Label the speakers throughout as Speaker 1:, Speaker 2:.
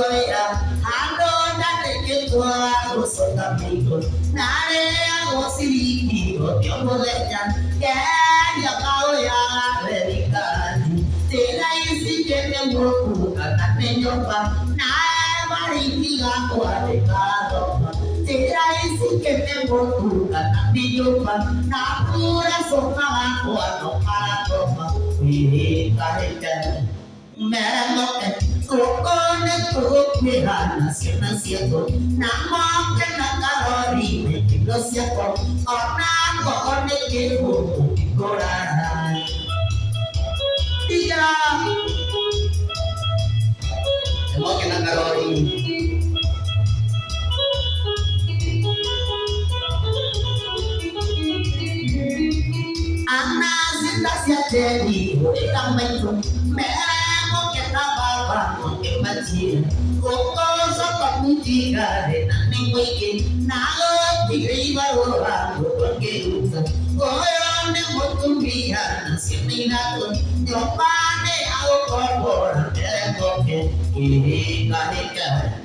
Speaker 1: Victoria, ando date que tu hago sota pico, nare hago sirico, Dios no deja, que ya cao ya redicati, te la isi que me moku, cata peño pa, nae mariquiga cuadecado, te la isi que me moku, cata peño pa, na pura sopa cuando para toma, y cae Merah kokone kokmera nasiato nama kena karori metido siapa orang kokone kepo koran tiga mau kena karori anak cinta siateri kita main merah Imagine, Coco Sapa Mutiga, Nanning Waking, Nago, the River, Garusa, Goyan, and what to be, and Siminato, your body, our core, and Mokin, Inika.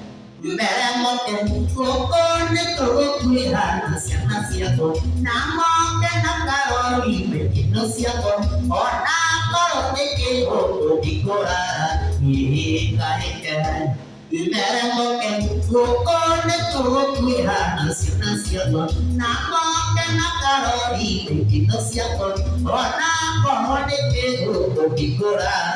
Speaker 1: Meremoken, Coco, Neto, Mirana, Sianaciato, Namoken, Nakarori, Mekinosiato, or Nakoro, Neke, Oto, Dicora. Ika Meremoken, Coco, Neto, Mirana, Sianaciato, Namoken, Nakarori, Mekinosiato, or Nakoro, Neke, Oto, Dicora.